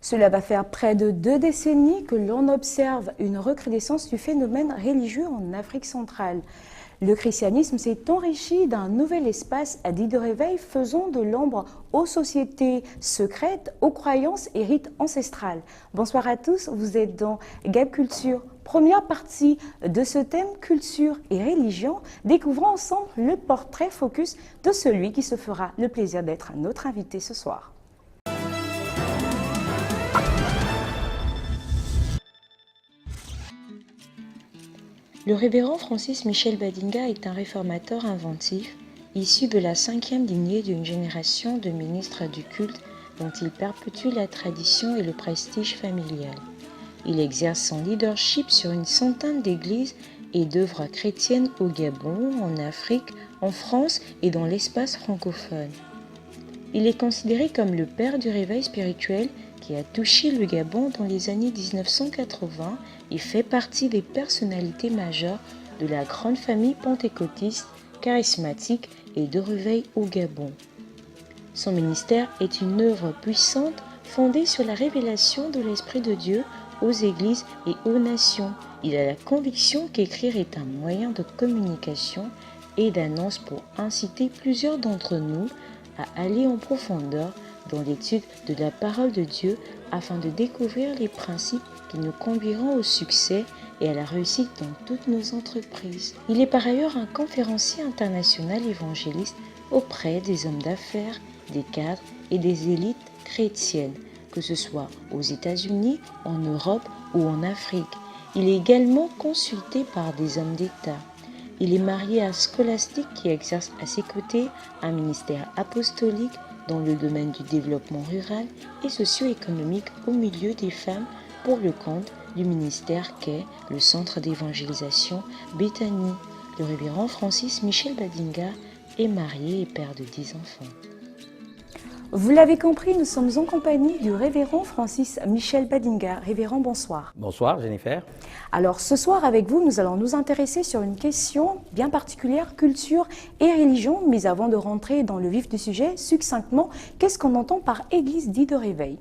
Cela va faire près de 2 décennies que l'on observe une recrudescence du phénomène religieux en Afrique centrale. Le christianisme s'est enrichi d'un nouvel espace dit de réveil, faisant de l'ombre aux sociétés secrètes, aux croyances et rites ancestrales. Bonsoir à tous, vous êtes dans Gab Culture. Première partie de ce thème, culture et religion. Découvrons ensemble le portrait focus de celui qui se fera le plaisir d'être notre invité ce soir. Le révérend Francis Michel Badinga est un réformateur inventif, issu de la 5e lignée d'une génération de ministres du culte dont il perpétue la tradition et le prestige familial. Il exerce son leadership sur une centaine d'églises et d'œuvres chrétiennes au Gabon, en Afrique, en France et dans l'espace francophone. Il est considéré comme le père du réveil spirituel qui a touché le Gabon dans les années 1980 et fait partie des personnalités majeures de la grande famille pentecôtiste, charismatique et de réveil au Gabon. Son ministère est une œuvre puissante fondée sur la révélation de l'Esprit de Dieu aux églises et aux nations. Il a la conviction qu'écrire est un moyen de communication et d'annonce pour inciter plusieurs d'entre nous à aller en profondeur dans l'étude de la parole de Dieu afin de découvrir les principes qui nous conduiront au succès et à la réussite dans toutes nos entreprises. Il est par ailleurs un conférencier international évangéliste auprès des hommes d'affaires, des cadres et des élites chrétiennes, que ce soit aux États-Unis, en Europe ou en Afrique. Il est également consulté par des hommes d'État. Il est marié à Scholastique qui exerce à ses côtés un ministère apostolique dans le domaine du développement rural et socio-économique au milieu des femmes pour le compte du ministère qu'est le Centre d'évangélisation Béthanie. Le révérend Francis Michel Badinga est marié et père de 10 enfants. Vous l'avez compris, nous sommes en compagnie du révérend Francis Michel Badinga. Révérend, bonsoir. Bonsoir Jennifer. Alors ce soir avec vous, nous allons nous intéresser sur une question bien particulière, culture et religion. Mais avant de rentrer dans le vif du sujet, succinctement, qu'est-ce qu'on entend par église dite de réveil?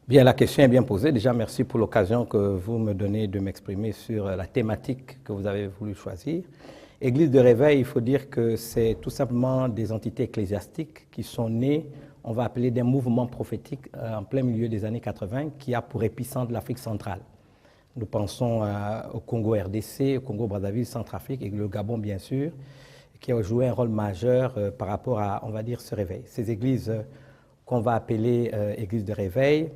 Bien, la question est bien posée. Déjà, merci pour l'occasion que vous me donnez de m'exprimer sur la thématique que vous avez voulu choisir. Église de réveil, il faut dire que c'est tout simplement des entités ecclésiastiques qui sont nées, on va appeler des mouvements prophétiques en plein milieu des années 80, qui a pour épicentre l'Afrique centrale. Nous pensons au Congo RDC, au Congo Brazzaville, Centrafrique et le Gabon bien sûr, qui ont joué un rôle majeur par rapport à, on va dire, ce réveil. Ces églises qu'on va appeler églises de réveil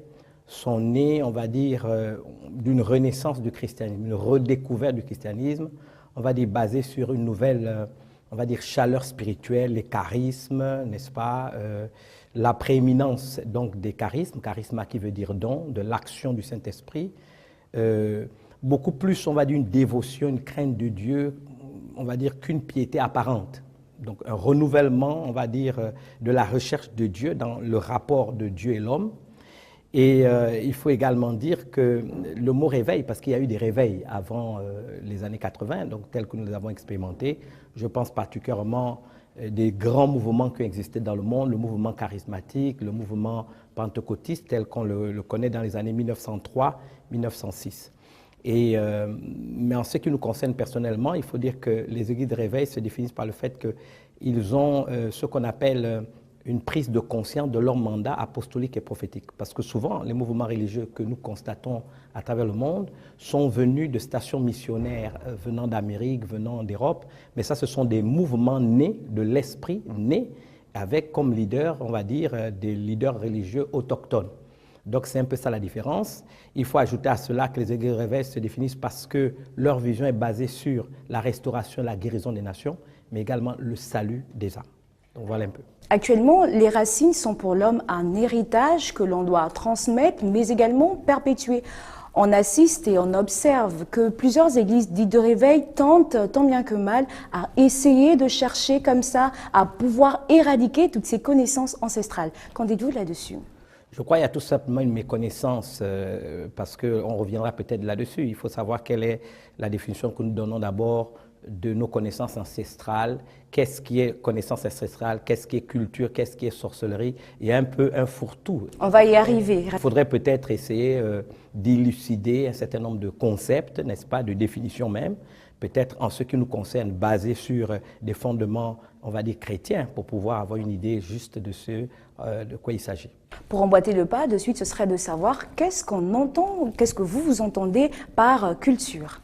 sont nées, on va dire, d'une renaissance du christianisme, une redécouverte du christianisme, on va dire basée sur une nouvelle, on va dire, chaleur spirituelle, les charismes, n'est-ce pas, la prééminence donc des charismes, charisma qui veut dire don, de l'action du Saint-Esprit, beaucoup plus, on va dire, une dévotion, une crainte de Dieu, on va dire qu'une piété apparente. Donc un renouvellement, on va dire, de la recherche de Dieu dans le rapport de Dieu et l'homme. Et il faut également dire que le mot réveil, parce qu'il y a eu des réveils avant les années 80, donc tels que nous avons expérimentés, je pense particulièrement des grands mouvements qui existaient dans le monde, le mouvement charismatique, le mouvement pentecôtiste tel qu'on le connaît dans les années 1903-1906. Mais en ce qui nous concerne personnellement, il faut dire que les églises de réveil se définissent par le fait qu'ils ont ce qu'on appelle une prise de conscience de leur mandat apostolique et prophétique. Parce que souvent, les mouvements religieux que nous constatons à travers le monde sont venus de stations missionnaires venant d'Amérique, venant d'Europe, mais ça, ce sont des mouvements nés de l'esprit, nés avec comme leader, on va dire, des leaders religieux autochtones. Donc c'est un peu ça la différence. Il faut ajouter à cela que les églises de réveil se définissent parce que leur vision est basée sur la restauration, la guérison des nations, mais également le salut des âmes. Donc voilà un peu. Actuellement, les racines sont pour l'homme un héritage que l'on doit transmettre, mais également perpétuer. On assiste et on observe que plusieurs églises dites de réveil tentent, tant bien que mal, à essayer de chercher comme ça, à pouvoir éradiquer toutes ces connaissances ancestrales. Qu'en dites-vous là-dessus ? Je crois qu'il y a tout simplement une méconnaissance, parce qu'on reviendra peut-être là-dessus. Il faut savoir quelle est la définition que nous donnons d'abord de nos connaissances ancestrales. Qu'est-ce qui est connaissance ancestrale, qu'est-ce qui est culture, qu'est-ce qui est sorcellerie. Il y a un peu un fourre-tout. On va y arriver. Il faudrait peut-être essayer d'élucider un certain nombre de concepts, n'est-ce pas, de définitions même, peut-être en ce qui nous concerne, basés sur des fondements, on va dire, chrétiens, pour pouvoir avoir une idée juste de quoi il s'agit. Pour emboîter le pas, de suite, ce serait de savoir qu'est-ce qu'on entend, qu'est-ce que vous entendez par culture.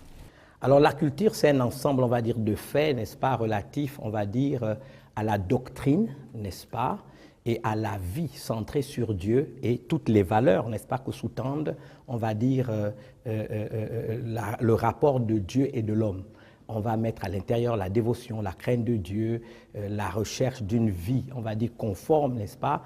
Alors la culture, c'est un ensemble, on va dire, de faits, n'est-ce pas, relatifs, on va dire, à la doctrine, n'est-ce pas, et à la vie centrée sur Dieu et toutes les valeurs, n'est-ce pas, que sous-tendent, on va dire, le rapport de Dieu et de l'homme. On va mettre à l'intérieur la dévotion, la crainte de Dieu, la recherche d'une vie, on va dire, conforme, n'est-ce pas,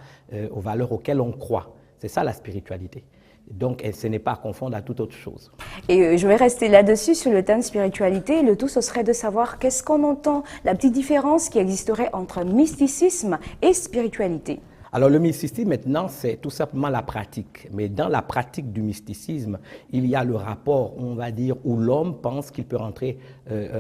aux valeurs auxquelles on croit. C'est ça la spiritualité. Donc, ce n'est pas à confondre à toute autre chose. Et je vais rester là-dessus sur le thème spiritualité. Le tout, ce serait de savoir qu'est-ce qu'on entend, la petite différence qui existerait entre mysticisme et spiritualité. Alors le mysticisme maintenant, c'est tout simplement la pratique. Mais dans la pratique du mysticisme, il y a le rapport, on va dire, où l'homme pense qu'il peut rentrer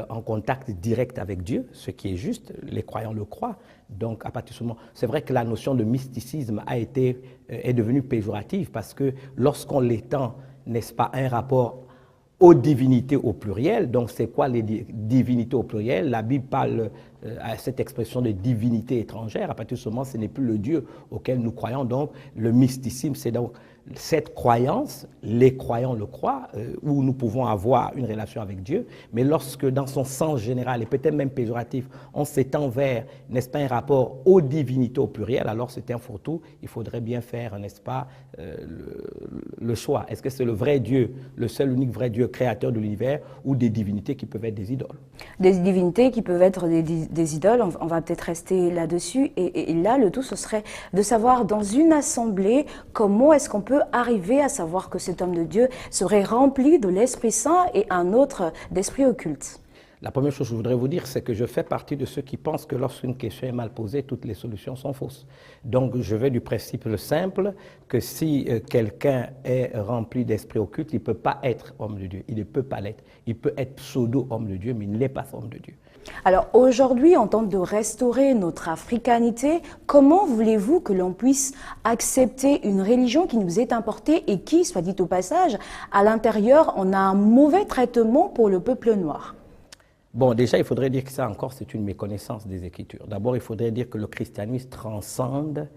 en contact direct avec Dieu, ce qui est juste, les croyants le croient. Donc à partir de ce moment, c'est vrai que la notion de mysticisme est devenue péjorative parce que lorsqu'on l'étend, n'est-ce pas, un rapport aux divinités au pluriel. Donc, c'est quoi les divinités au pluriel? La Bible parle à cette expression de divinité étrangère. À partir de ce moment, ce n'est plus le Dieu auquel nous croyons. Donc, le mysticisme, c'est donc cette croyance, les croyants le croient, où nous pouvons avoir une relation avec Dieu. Mais lorsque, dans son sens général, et peut-être même péjoratif, on s'étend vers, n'est-ce pas, un rapport aux divinités au pluriel, alors c'est un fourre-tout. Il faudrait bien faire, n'est-ce pas, le choix. Est-ce que c'est le vrai Dieu, le seul unique vrai Dieu créateur de l'univers, ou des divinités qui peuvent être des idoles? Des divinités qui peuvent être des idoles, on va peut-être rester là-dessus. Et là, le tout, ce serait de savoir dans une assemblée, comment est-ce qu'on peut arriver à savoir que cet homme de Dieu serait rempli de l'Esprit Saint et un autre d'esprit occulte. La première chose que je voudrais vous dire, c'est que je fais partie de ceux qui pensent que lorsqu'une question est mal posée, toutes les solutions sont fausses. Donc je vais du principe simple que si quelqu'un est rempli d'esprit occulte, il ne peut pas être homme de Dieu. Il ne peut pas l'être. Il peut être pseudo-homme de Dieu, mais il n'est pas homme de Dieu. Alors aujourd'hui, on tente de restaurer notre africanité. Comment voulez-vous que l'on puisse accepter une religion qui nous est importée et qui, soit dit au passage, à l'intérieur, on a un mauvais traitement pour le peuple noir? Bon, déjà, il faudrait dire que ça encore, c'est une méconnaissance des Écritures. D'abord, il faudrait dire que le christianisme transcende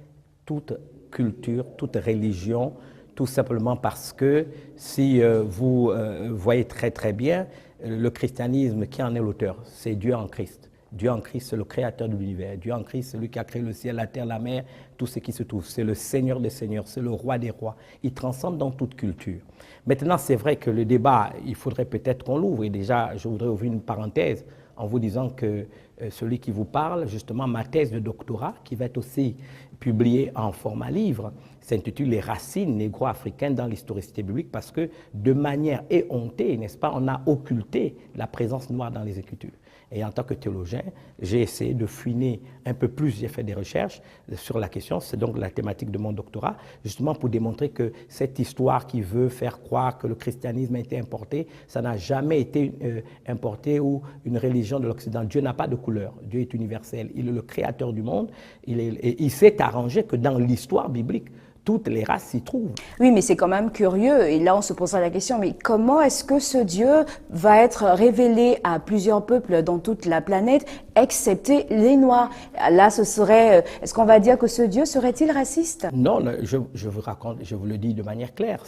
toute culture, toute religion, tout simplement parce que si vous voyez très très bien, le christianisme, qui en est l'auteur? C'est Dieu en Christ. Dieu en Christ, c'est le créateur de l'univers. Dieu en Christ, c'est lui qui a créé le ciel, la terre, la mer, tout ce qui se trouve. C'est le Seigneur des seigneurs, c'est le roi des rois. Il transcende dans toute culture. Maintenant, c'est vrai que le débat, il faudrait peut-être qu'on l'ouvre. Et déjà, je voudrais ouvrir une parenthèse en vous disant que celui qui vous parle, justement, ma thèse de doctorat, qui va être aussi publiée en format livre, s'intitule « Les racines négro-africaines dans l'historicité biblique » parce que de manière éhontée, n'est-ce pas, on a occulté la présence noire dans les Écritures. Et en tant que théologien, j'ai essayé de fouiner un peu plus, j'ai fait des recherches sur la question, c'est donc la thématique de mon doctorat, justement pour démontrer que cette histoire qui veut faire croire que le christianisme a été importé, ça n'a jamais été importé ou une religion de l'Occident. Dieu n'a pas de couleur, Dieu est universel, il est le créateur du monde, et il s'est arrangé que dans l'histoire biblique, toutes les races s'y trouvent. Oui, mais c'est quand même curieux. Et là, on se posera la question, mais comment est-ce que ce Dieu va être révélé à plusieurs peuples dans toute la planète, excepté les Noirs? Là, ce serait... Est-ce qu'on va dire que ce Dieu serait-il raciste? Non, je vous raconte, je vous le dis de manière claire.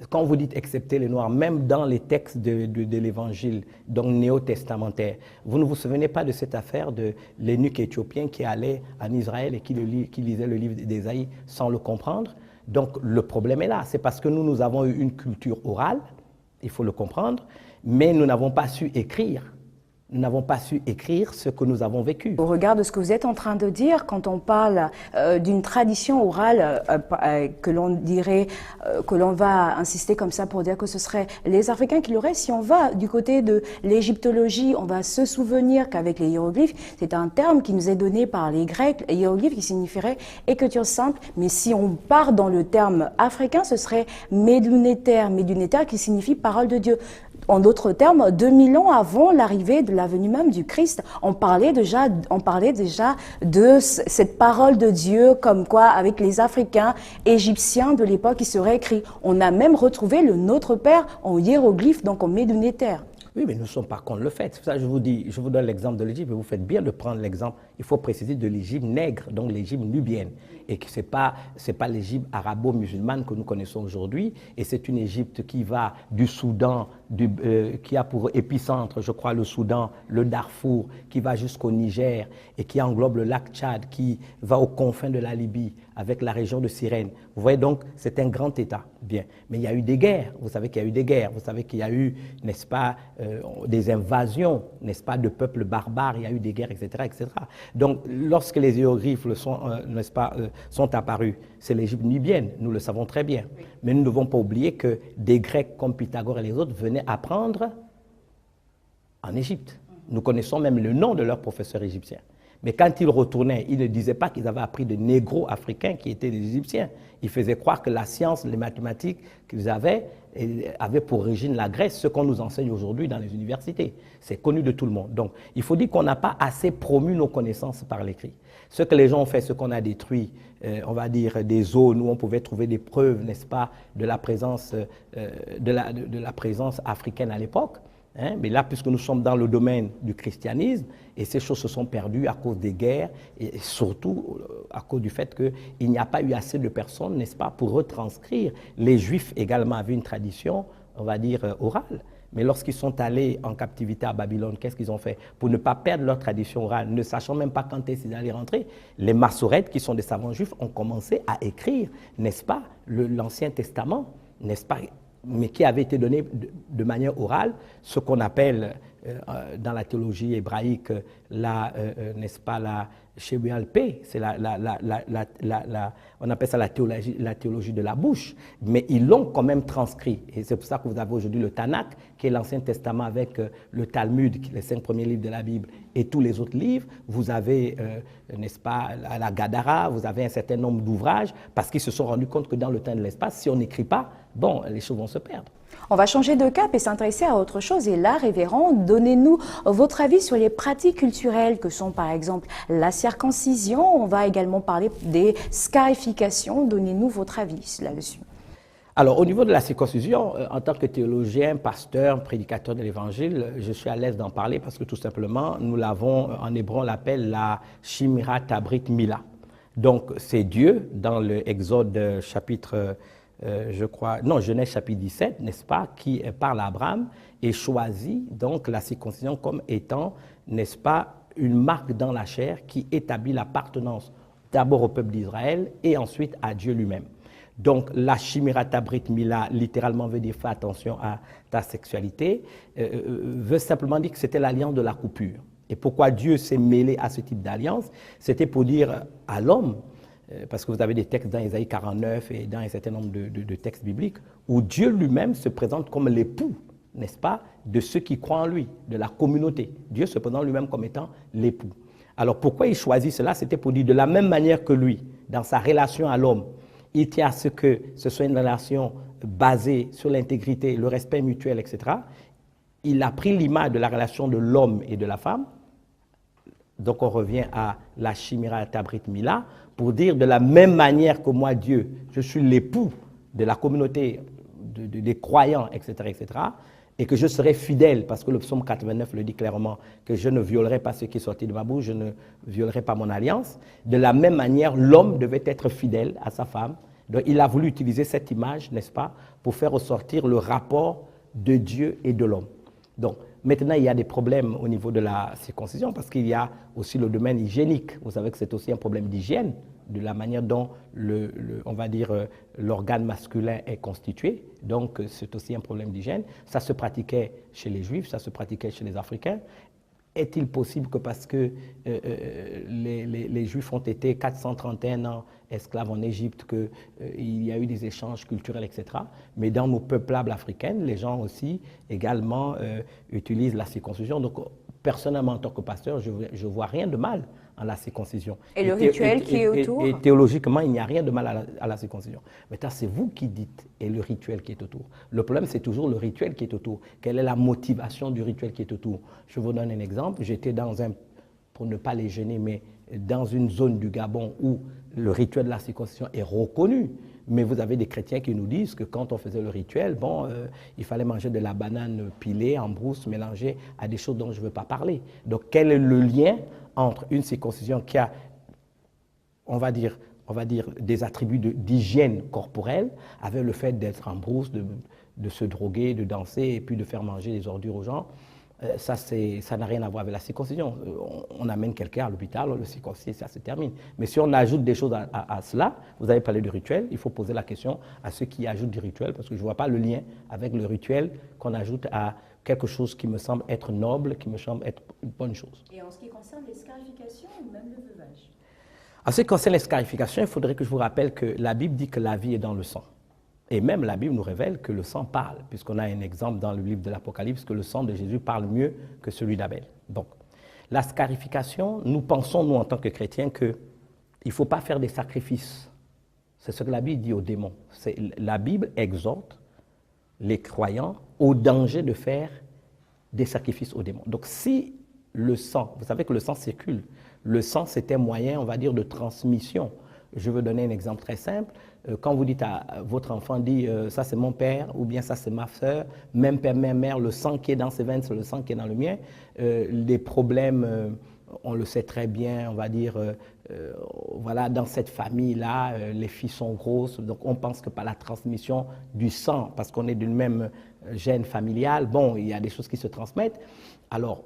Quand vous dites excepté les Noirs, même dans les textes de l'Évangile, donc néo-testamentaire, vous ne vous souvenez pas de cette affaire de l'eunuque éthiopien qui allait en Israël et qui lisait le livre d'Ésaïe sans le comprendre? Donc le problème est là, c'est parce que nous avons eu une culture orale, il faut le comprendre, mais nous n'avons pas su écrire. Nous n'avons pas su écrire ce que nous avons vécu. Au regard de ce que vous êtes en train de dire, quand on parle d'une tradition orale que l'on dirait, que l'on va insister comme ça pour dire que ce serait les Africains qui l'auraient, si on va du côté de l'égyptologie, on va se souvenir qu'avec les hiéroglyphes, c'est un terme qui nous est donné par les Grecs, hiéroglyphes qui signifierait écriture simple, mais si on part dans le terme africain, ce serait Médunéter, Médunéter qui signifie parole de Dieu. En d'autres termes, 2000 ans avant l'arrivée de la venue même du Christ, on parlait déjà de cette parole de Dieu comme quoi avec les Africains égyptiens de l'époque qui serait écrit. On a même retrouvé le Notre Père en hiéroglyphe, donc en Médunéter. Oui, mais nous ne sommes pas contre le fait. C'est pour ça que je vous donne l'exemple de l'Égypte, et vous faites bien de prendre l'exemple, il faut préciser, de l'Égypte nègre, donc l'Égypte nubienne. Et que ce n'est pas l'Égypte arabo-musulmane que nous connaissons aujourd'hui, et c'est une Égypte qui va du Soudan, qui a pour épicentre, je crois, le Soudan, le Darfour, qui va jusqu'au Niger, et qui englobe le lac Tchad, qui va aux confins de la Libye, avec la région de Cyrène. Vous voyez donc, c'est un grand État. Bien. Mais il y a eu des guerres, vous savez qu'il y a eu des guerres, vous savez qu'il y a eu, n'est-ce pas, des invasions, n'est-ce pas, de peuples barbares, il y a eu des guerres, etc., etc. Donc, lorsque les hiéroglyphes n'est-ce pas, sont apparus, c'est l'Égypte nubienne, nous le savons très bien. Oui. Mais nous ne devons pas oublier que des Grecs comme Pythagore et les autres venaient apprendre en Égypte. Nous connaissons même le nom de leurs professeurs égyptiens. Mais quand ils retournaient, ils ne disaient pas qu'ils avaient appris de négro-africains qui étaient des Égyptiens. Ils faisaient croire que la science, les mathématiques qu'ils avaient pour origine la Grèce, ce qu'on nous enseigne aujourd'hui dans les universités. C'est connu de tout le monde. Donc, il faut dire qu'on n'a pas assez promu nos connaissances par l'écrit. Ce que les gens ont fait, ce qu'on a détruit, on va dire des zones où on pouvait trouver des preuves, n'est-ce pas, de la présence, de la présence africaine à l'époque. Hein, mais là, puisque nous sommes dans le domaine du christianisme, et ces choses se sont perdues à cause des guerres, et surtout à cause du fait qu'il n'y a pas eu assez de personnes, n'est-ce pas, pour retranscrire. Les Juifs également avaient une tradition, on va dire, orale. Mais lorsqu'ils sont allés en captivité à Babylone, qu'est-ce qu'ils ont fait? Pour ne pas perdre leur tradition orale, ne sachant même pas quand est-ce qu'ils allaient rentrer, les Massorètes, qui sont des savants juifs, ont commencé à écrire, n'est-ce pas, l'Ancien Testament, n'est-ce pas, mais qui avait été donné de manière orale, ce qu'on appelle dans la théologie hébraïque, n'est-ce pas, la Shebualpé, c'est on appelle ça la théologie de la bouche, mais ils l'ont quand même transcrit. Et c'est pour ça que vous avez aujourd'hui le Tanakh, qui est l'Ancien Testament avec le Talmud, les 5 premiers livres de la Bible, et tous les autres livres. Vous avez, n'est-ce pas, la Gadara, vous avez un certain nombre d'ouvrages, parce qu'ils se sont rendus compte que dans le temps de l'espace, si on n'écrit pas, bon, les choses vont se perdre. On va changer de cap et s'intéresser à autre chose. Et là, révérend, donnez-nous votre avis sur les pratiques culturelles que sont par exemple la circoncision. On va également parler des scarifications. Donnez-nous votre avis là-dessus. Alors, au niveau de la circoncision, en tant que théologien, pasteur, prédicateur de l'Évangile, je suis à l'aise d'en parler parce que tout simplement, nous l'avons, en hébreu, on l'appelle la Shimirat Tabrit Mila. Donc, c'est Dieu, dans l'Exode chapitre Genèse chapitre 17, n'est-ce pas, qui parle à Abraham et choisit donc la circoncision comme étant, n'est-ce pas, une marque dans la chair qui établit l'appartenance d'abord au peuple d'Israël et ensuite à Dieu lui-même. Donc la Shimirat Tabrit Mila, littéralement veut dire fais attention à ta sexualité, veut simplement dire que c'était l'alliance de la coupure. Et pourquoi Dieu s'est mêlé à ce type d'alliance? C'était pour dire à l'homme, parce que vous avez des textes dans Ésaïe 49 et dans un certain nombre de textes bibliques, où Dieu lui-même se présente comme l'époux, n'est-ce pas, de ceux qui croient en lui, de la communauté. Dieu se présente lui-même comme étant l'époux. Alors pourquoi il choisit cela? C'était pour dire de la même manière que lui, dans sa relation à l'homme, il tient à ce que ce soit une relation basée sur l'intégrité, le respect mutuel, etc. Il a pris l'image de la relation de l'homme et de la femme. Donc on revient à la Shimirat Tabrit Mila, pour dire de la même manière que moi, Dieu, je suis l'époux de la communauté, des croyants, etc., etc., et que je serai fidèle, parce que le psaume 89 le dit clairement, que je ne violerai pas ce qui est sorti de ma bouche, je ne violerai pas mon alliance. De la même manière, l'homme devait être fidèle à sa femme. Donc il a voulu utiliser cette image, n'est-ce pas, pour faire ressortir le rapport de Dieu et de l'homme. Donc, maintenant, il y a des problèmes au niveau de la circoncision parce qu'il y a aussi le domaine hygiénique. Vous savez que c'est aussi un problème d'hygiène, de la manière dont, on va dire, l'organe masculin est constitué. Donc, c'est aussi un problème d'hygiène. Ça se pratiquait chez les Juifs, ça se pratiquait chez les Africains. est-il possible que parce que les Juifs ont été 431 ans esclaves en Égypte, qu'il y a eu des échanges culturels, etc. Mais dans nos peuplables africaines, les gens aussi également utilisent la circoncision. Donc, personnellement, en tant que pasteur, je ne vois rien de mal à la circoncision. Et le rituel qui est autour? Et théologiquement, il n'y a rien de mal à la circoncision. Maintenant, c'est vous qui dites, et le rituel qui est autour. Le problème, c'est toujours le rituel qui est autour. Quelle est la motivation du rituel qui est autour? Je vous donne un exemple. J'étais pour ne pas les gêner, mais dans une zone du Gabon où le rituel de la circoncision est reconnu. Mais vous avez des chrétiens qui nous disent que quand on faisait le rituel, il fallait manger de la banane pilée en brousse, mélangée à des choses dont je ne veux pas parler. Donc, quel est le lien entre une circoncision qui a, on va dire des attributs d'hygiène corporelle avec le fait d'être en brousse, de se droguer, de danser et puis de faire manger des ordures aux gens? Ça n'a rien à voir avec la circoncision. On amène quelqu'un à l'hôpital, on le circoncise, ça se termine. Mais si on ajoute des choses à cela, vous avez parlé du rituel, il faut poser la question à ceux qui ajoutent du rituel, parce que je ne vois pas le lien avec le rituel qu'on ajoute à quelque chose qui me semble être noble, qui me semble être une bonne chose. Et en ce qui concerne les scarifications ou même le veuvage? En ce qui concerne les scarifications, il faudrait que je vous rappelle que la Bible dit que la vie est dans le sang. Et même la Bible nous révèle que le sang parle, puisqu'on a un exemple dans le livre de l'Apocalypse que le sang de Jésus parle mieux que celui d'Abel. Donc, la scarification, nous pensons, nous, en tant que chrétiens, qu'il ne faut pas faire des sacrifices. C'est ce que la Bible dit aux démons. La Bible exhorte les croyants au danger de faire des sacrifices aux démons. Donc, si le sang, vous savez que le sang circule, le sang, c'est un moyen, on va dire, de transmission. Je veux donner un exemple très simple. Quand vous dites à votre enfant, dit ça c'est mon père ou bien ça c'est ma soeur, même père, même mère, le sang qui est dans ses veines, c'est le sang qui est dans le mien. Les problèmes, on le sait très bien, on va dire, voilà, dans cette famille-là, les filles sont grosses, donc on pense que par la transmission du sang, parce qu'on est d'une même gène familiale, bon, il y a des choses qui se transmettent. Alors,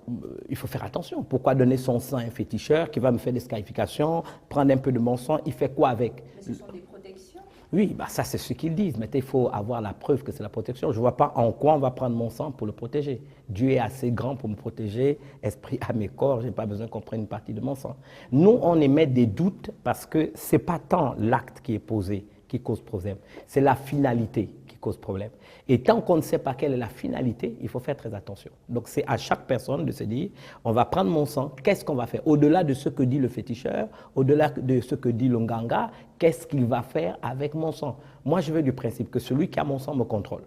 il faut faire attention. Pourquoi donner son sang à un féticheur qui va me faire des scarifications, prendre un peu de mon sang, il fait quoi avec? Mais ce sont des protections. Oui, ça c'est ce qu'ils disent, mais il faut avoir la preuve que c'est la protection. Je ne vois pas en quoi on va prendre mon sang pour le protéger. Dieu est assez grand pour me protéger, esprit, âme et corps, je n'ai pas besoin qu'on prenne une partie de mon sang. Nous, on émet des doutes parce que ce n'est pas tant l'acte qui est posé qui cause problème, c'est la finalité qui cause problème. Et tant qu'on ne sait pas quelle est la finalité, il faut faire très attention. Donc c'est à chaque personne de se dire, on va prendre mon sang, qu'est-ce qu'on va faire? Au-delà de ce que dit le féticheur, au-delà de ce que dit le nganga, qu'est-ce qu'il va faire avec mon sang? Moi, je veux du principe que celui qui a mon sang me contrôle.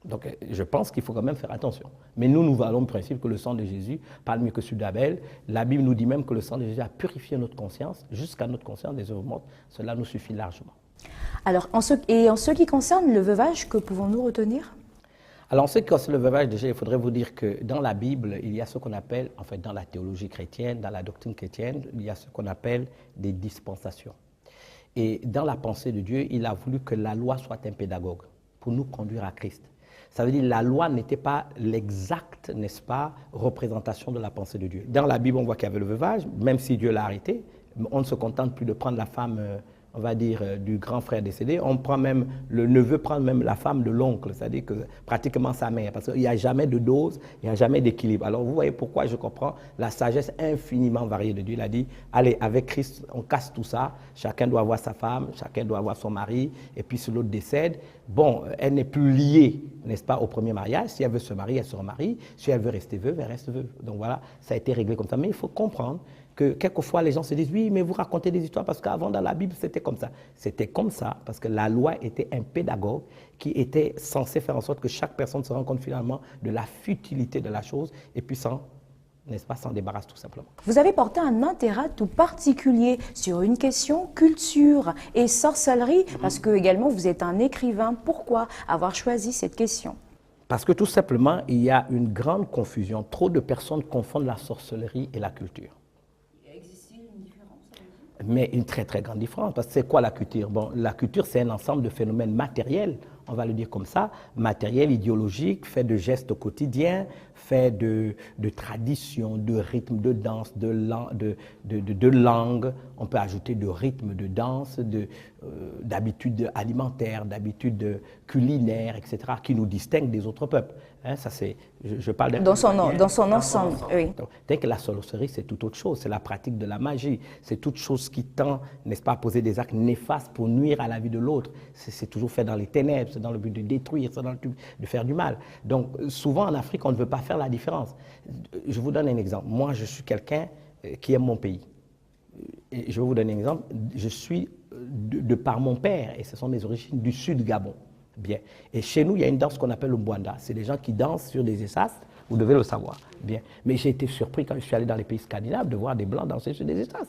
Donc je pense qu'il faut quand même faire attention. Mais nous valons le principe que le sang de Jésus parle mieux que celui d'Abel. La Bible nous dit même que le sang de Jésus a purifié notre conscience, jusqu'à notre conscience des œuvres mortes. Cela nous suffit largement. Alors, en ce qui concerne le veuvage, que pouvons-nous retenir? Alors, en ce qui concerne le veuvage, déjà, il faudrait vous dire que dans la Bible, il y a ce qu'on appelle, en fait, dans la théologie chrétienne, dans la doctrine chrétienne, il y a ce qu'on appelle des dispensations. Et dans la pensée de Dieu, il a voulu que la loi soit un pédagogue pour nous conduire à Christ. Ça veut dire que la loi n'était pas l'exacte, n'est-ce pas, représentation de la pensée de Dieu. Dans la Bible, on voit qu'il y avait le veuvage, même si Dieu l'a arrêté, on ne se contente plus de prendre la femme on va dire, du grand frère décédé, on prend même, le neveu prend même la femme de l'oncle, c'est-à-dire que pratiquement sa mère, parce qu'il n'y a jamais de dose, il n'y a jamais d'équilibre. Alors vous voyez pourquoi je comprends la sagesse infiniment variée de Dieu. Il a dit, allez, avec Christ, on casse tout ça, chacun doit avoir sa femme, chacun doit avoir son mari, et puis si l'autre décède, bon, elle n'est plus liée, n'est-ce pas, au premier mariage. Si elle veut se marier, elle se remarie. Si elle veut rester veuve, elle reste veuve. Donc voilà, ça a été réglé comme ça. Mais il faut comprendre que quelquefois les gens se disent, oui, mais vous racontez des histoires parce qu'avant dans la Bible, c'était comme ça. C'était comme ça parce que la loi était un pédagogue qui était censé faire en sorte que chaque personne se rende compte finalement de la futilité de la chose et puis n'est-ce pas, s'en débarrasse tout simplement. Vous avez porté un intérêt tout particulier sur une question culture et sorcellerie, parce que également vous êtes un écrivain. Pourquoi avoir choisi cette question? Parce que tout simplement, il y a une grande confusion. Trop de personnes confondent la sorcellerie et la culture. Mais une très très grande différence, parce que c'est quoi la culture? Bon, la culture, c'est un ensemble de phénomènes matériels, on va le dire comme ça, matériels, idéologiques, fait de gestes quotidiens, fait de tradition, de rythme, de danse, de langue. On peut ajouter de rythme, de danse, d'habitudes alimentaires, d'habitudes culinaires, etc., qui nous distinguent des autres peuples. Hein, ça c'est, je parle dans son ensemble, oui. Dès que la sorcellerie, c'est tout autre chose. C'est la pratique de la magie. C'est toute chose qui tend, n'est-ce pas, à poser des actes néfastes pour nuire à la vie de l'autre. C'est toujours fait dans les ténèbres, c'est dans le but de détruire, c'est dans le but de faire du mal. Donc, souvent en Afrique, on ne veut pas faire la différence. Je vous donne un exemple. Moi, je suis quelqu'un qui aime mon pays. Et je vais vous donner un exemple. Je suis, de par mon père, et ce sont mes origines, du sud Gabon. Bien. Et chez nous, il y a une danse qu'on appelle le Mbwanda. C'est des gens qui dansent sur des essasses. Vous devez le savoir. Bien. Mais j'ai été surpris quand je suis allé dans les pays scandinaves de voir des Blancs danser sur des essasses.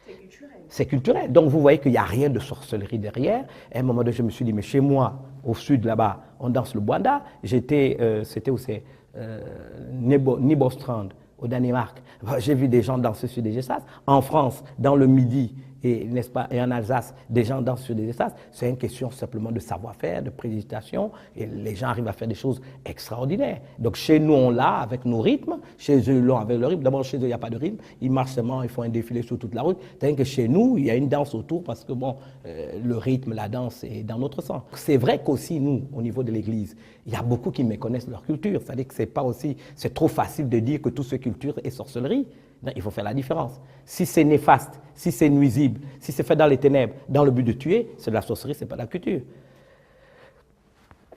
C'est culturel. C'est culturel. Donc vous voyez qu'il n'y a rien de sorcellerie derrière. À un moment donné, je me suis dit, mais chez moi, au sud là-bas, on danse le Mbwanda. C'était où c'est Nibostrand, au Danemark. J'ai vu des gens danser sur des essasses. En France, dans le Midi, n'est-ce pas, et en Alsace, des gens dansent sur des essasses. C'est une question simplement de savoir-faire, de préméditation, et les gens arrivent à faire des choses extraordinaires. Donc chez nous, on l'a avec nos rythmes, chez eux, l'ont avec le rythme. D'abord, chez eux, il n'y a pas de rythme, ils marchent seulement, ils font un défilé sur toute la route. C'est-à-dire que chez nous, il y a une danse autour parce que bon, le rythme, la danse est dans notre sang. C'est vrai qu'aussi, nous, au niveau de l'Église, il y a beaucoup qui méconnaissent leur culture. C'est-à-dire que c'est trop facile de dire que toute cette culture est sorcellerie. Non, il faut faire la différence. Si c'est néfaste, si c'est nuisible, si c'est fait dans les ténèbres, dans le but de tuer, c'est de la sorcellerie, ce n'est pas de la culture.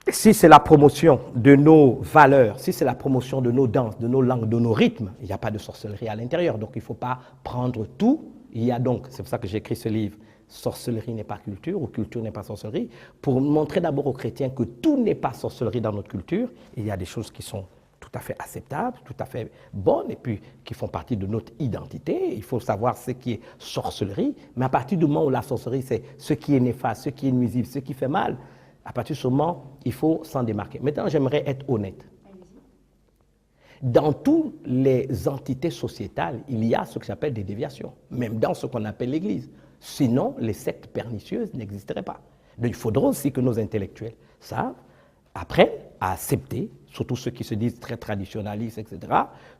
Si c'est la promotion de nos valeurs, si c'est la promotion de nos danses, de nos langues, de nos rythmes, il n'y a pas de sorcellerie à l'intérieur. Donc il ne faut pas prendre tout. Il y a donc, c'est pour ça que j'ai écrit ce livre, Sorcellerie n'est pas culture ou culture n'est pas sorcellerie, pour montrer d'abord aux chrétiens que tout n'est pas sorcellerie dans notre culture. Il y a des choses qui sont tout à fait acceptables, tout à fait bonnes, et puis qui font partie de notre identité. Il faut savoir ce qui est sorcellerie, mais à partir du moment où la sorcellerie, c'est ce qui est néfaste, ce qui est nuisible, ce qui fait mal, à partir de ce moment, il faut s'en démarquer. Maintenant, j'aimerais être honnête. Dans toutes les entités sociétales, il y a ce que j'appelle des déviations, même dans ce qu'on appelle l'Église. Sinon, les sectes pernicieuses n'existeraient pas. Donc, il faudra aussi que nos intellectuels savent, après, à accepter, surtout ceux qui se disent très traditionnalistes, etc.,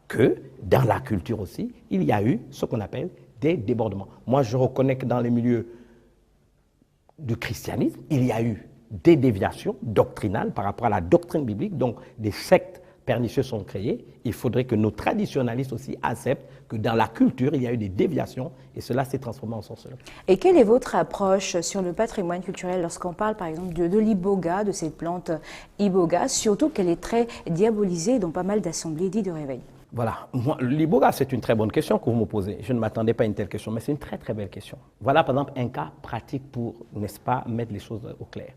que dans la culture aussi, il y a eu ce qu'on appelle des débordements. Moi, je reconnais que dans les milieux du christianisme, il y a eu des déviations doctrinales par rapport à la doctrine biblique, donc des sectes pernicieuses sont créées. Il faudrait que nos traditionalistes aussi acceptent que dans la culture, il y a eu des déviations et cela s'est transformé en sorcellerie. Et quelle est votre approche sur le patrimoine culturel lorsqu'on parle par exemple de l'iboga, de cette plante iboga, surtout qu'elle est très diabolisée dans pas mal d'assemblées dites de réveil? Voilà, l'iboga, c'est une très bonne question que vous me posez. Je ne m'attendais pas à une telle question, mais c'est une très très belle question. Voilà par exemple un cas pratique pour, n'est-ce pas, mettre les choses au clair.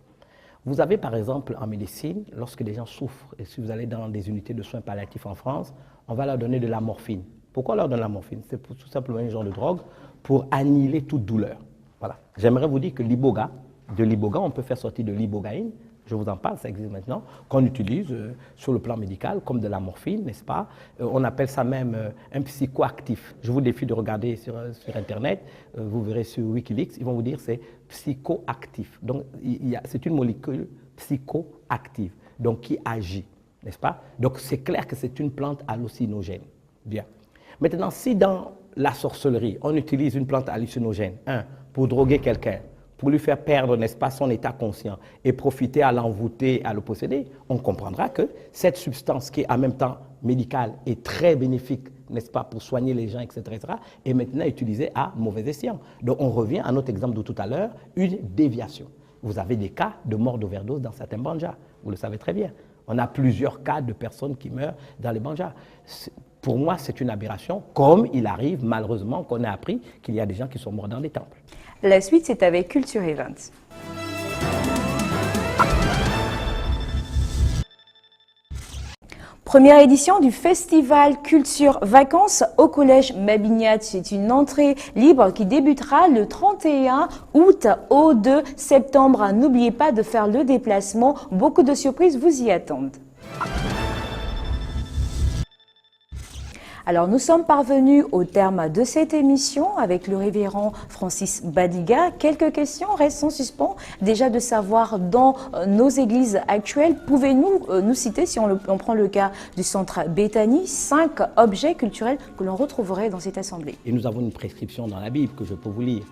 Vous avez par exemple en médecine, lorsque des gens souffrent, et si vous allez dans des unités de soins palliatifs en France, on va leur donner de la morphine. Pourquoi on leur donne la morphine? C'est tout simplement un genre de drogue pour annihiler toute douleur. Voilà. J'aimerais vous dire que l'iboga, de l'iboga, on peut faire sortir de l'ibogaïne, je vous en parle, ça existe maintenant, qu'on utilise sur le plan médical comme de la morphine, n'est-ce pas? On appelle ça même un psychoactif. Je vous défie de regarder sur Internet, vous verrez sur Wikileaks, ils vont vous dire que c'est psychoactif. Donc, c'est une molécule psychoactive, donc qui agit, n'est-ce pas? Donc, c'est clair que c'est une plante hallucinogène. Bien. Maintenant, si dans la sorcellerie, on utilise une plante hallucinogène, pour droguer quelqu'un, pour lui faire perdre, n'est-ce pas, son état conscient et profiter à l'envoûter, à le posséder, on comprendra que cette substance qui est en même temps médicale et très bénéfique, n'est-ce pas, pour soigner les gens, etc., est maintenant utilisée à mauvais escient. Donc on revient à notre exemple de tout à l'heure, une déviation. Vous avez des cas de mort d'overdose dans certains banjas, vous le savez très bien. On a plusieurs cas de personnes qui meurent dans les banjas. Pour moi, c'est une aberration, comme il arrive malheureusement qu'on ait appris qu'il y a des gens qui sont morts dans des temples. La suite, c'est avec Culture Events. Première édition du festival Culture Vacances au collège Mabiniat. C'est une entrée libre qui débutera le 31 août au 2 septembre. N'oubliez pas de faire le déplacement. Beaucoup de surprises vous y attendent. Alors nous sommes parvenus au terme de cette émission avec le révérend Francis Badinga. Quelques questions restent en suspens. Déjà de savoir dans nos églises actuelles, pouvez-vous nous citer, si on prend le cas du centre Béthanie, 5 objets culturels que l'on retrouverait dans cette assemblée? Et nous avons une prescription dans la Bible que je peux vous lire.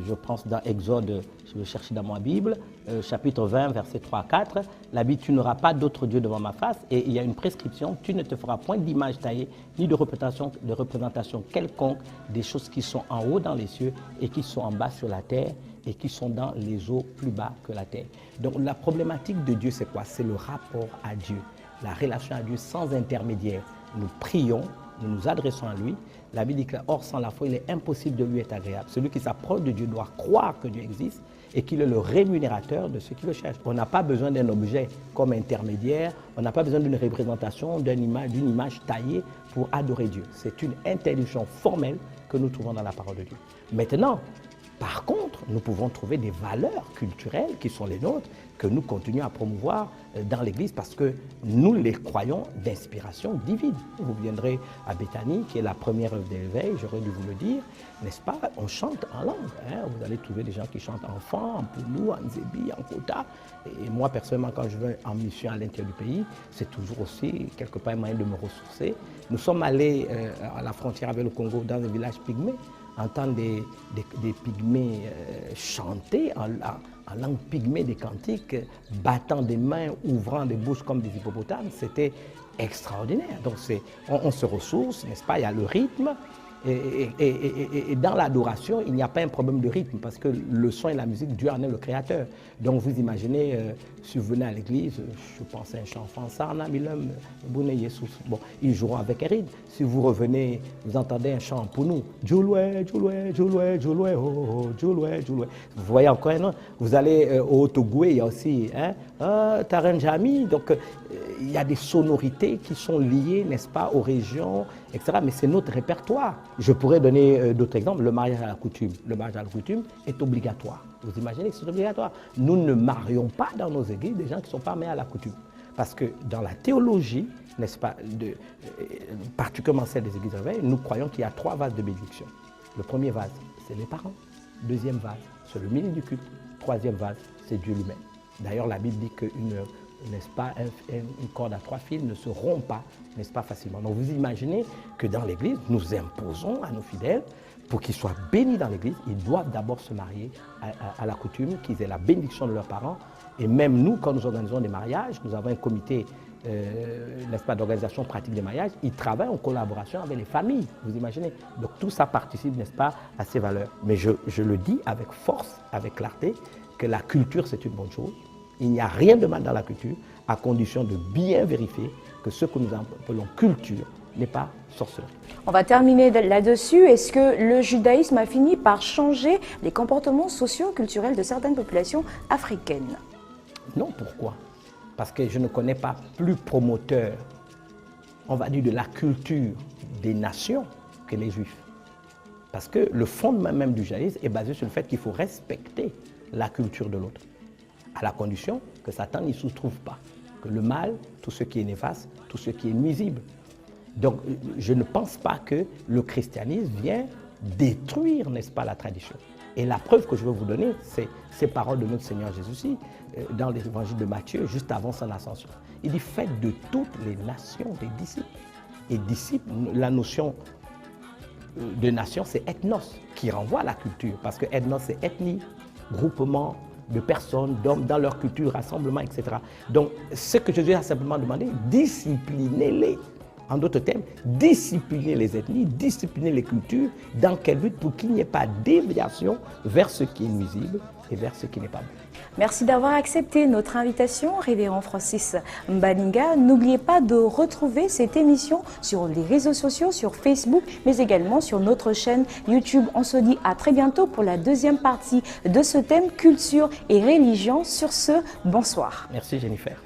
Je pense dans Exode, je vais chercher dans ma Bible, chapitre 20, versets 3 à 4. La Bible, tu n'auras pas d'autre Dieu devant ma face. Et il y a une prescription, tu ne te feras point d'image taillée, ni de représentation quelconque des choses qui sont en haut dans les cieux et qui sont en bas sur la terre et qui sont dans les eaux plus bas que la terre. Donc la problématique de Dieu, c'est quoi? C'est le rapport à Dieu, la relation à Dieu sans intermédiaire. Nous prions, nous nous adressons à lui. La Bible dit que, or, sans la foi, il est impossible de lui être agréable. Celui qui s'approche de Dieu doit croire que Dieu existe et qu'il est le rémunérateur de ceux qui le cherchent. On n'a pas besoin d'un objet comme intermédiaire, on n'a pas besoin d'une représentation, d'une image taillée pour adorer Dieu. C'est une interdiction formelle que nous trouvons dans la parole de Dieu. Maintenant, par contre, nous pouvons trouver des valeurs culturelles qui sont les nôtres, que nous continuons à promouvoir dans l'Église parce que nous les croyons d'inspiration divine. Vous viendrez à Béthanie, qui est la première œuvre d'éveil, j'aurais dû vous le dire, n'est-ce pas? On chante en langue. Hein? Vous allez trouver des gens qui chantent en Fan, en Poulou, en Zébi, en Kota. Et moi, personnellement, quand je vais en mission à l'intérieur du pays, c'est toujours aussi quelque part un moyen de me ressourcer. Nous sommes allés à la frontière avec le Congo dans un village pygmée, entendre des pygmées chanter en langue pygmée des cantiques, battant des mains, ouvrant des bouches comme des hippopotames, c'était extraordinaire. Donc on se ressource, n'est-ce pas? Il y a le rythme. Et dans l'adoration, il n'y a pas un problème de rythme parce que le son et la musique, Dieu en est le créateur. Donc vous imaginez, si vous venez à l'église, je pense à un chant français, bon, ils joueront avec un rythme. Si vous revenez, vous entendez un chant pour nous, Jouloué, Jouloué, Jouloué, Jouloué, oh, Jouloué, Jouloué. Vous voyez encore un nom. Vous allez au Togoué, il y a aussi Taranjami. Donc il y a des sonorités qui sont liées, n'est-ce pas, aux régions, etc. Mais c'est notre répertoire. Je pourrais donner d'autres exemples. Le mariage à la coutume. Le mariage à la coutume est obligatoire. Vous imaginez que c'est obligatoire. Nous ne marions pas dans nos églises des gens qui ne sont pas mariés à la coutume. Parce que dans la théologie, n'est-ce pas, particulièrement celle des églises réveil, nous croyons qu'il y a 3 vases de bénédiction. Le premier vase, c'est les parents. Deuxième vase, c'est le ministre du culte. Troisième vase, c'est Dieu lui-même. D'ailleurs, la Bible dit n'est-ce pas, une corde à 3 fils ne se rompt pas, n'est-ce pas, facilement. Donc vous imaginez que dans l'Église, nous imposons à nos fidèles, pour qu'ils soient bénis dans l'Église, ils doivent d'abord se marier à la coutume, qu'ils aient la bénédiction de leurs parents. Et même nous, quand nous organisons des mariages, nous avons un comité, n'est-ce pas, d'organisation pratique des mariages, ils travaillent en collaboration avec les familles, vous imaginez. Donc tout ça participe, n'est-ce pas, à ces valeurs. Mais je le dis avec force, avec clarté, que la culture, c'est une bonne chose. Il n'y a rien de mal dans la culture, à condition de bien vérifier que ce que nous appelons culture n'est pas sorcellerie. On va terminer là-dessus. Est-ce que le judaïsme a fini par changer les comportements socio-culturels de certaines populations africaines? Non, pourquoi? Parce que je ne connais pas plus promoteur, on va dire, de la culture des nations que les Juifs. Parce que le fondement même du judaïsme est basé sur le fait qu'il faut respecter la culture de l'autre, à la condition que Satan n'y se trouve pas, que le mal, tout ce qui est néfaste, tout ce qui est nuisible. Donc je ne pense pas que le christianisme vient détruire, n'est-ce pas, la tradition. Et la preuve que je veux vous donner, c'est ces paroles de notre Seigneur Jésus dans l'évangile de Matthieu, juste avant son ascension. Il dit, faites de toutes les nations des disciples. Et disciples, la notion de nation, c'est ethnos, qui renvoie à la culture, parce que ethnos, c'est ethnie, groupement de personnes, d'hommes, dans leur culture, rassemblement, etc. Donc, ce que Jésus a simplement demandé, disciplinez-les. En d'autres termes, discipliner les ethnies, discipliner les cultures, dans quel but? Pour qu'il n'y ait pas de déviation vers ce qui est nuisible et vers ce qui n'est pas bon. Merci d'avoir accepté notre invitation, révérend Francis Badinga. N'oubliez pas de retrouver cette émission sur les réseaux sociaux, sur Facebook, mais également sur notre chaîne YouTube. On se dit à très bientôt pour la deuxième partie de ce thème, culture et religion. Sur ce, bonsoir. Merci Jennifer.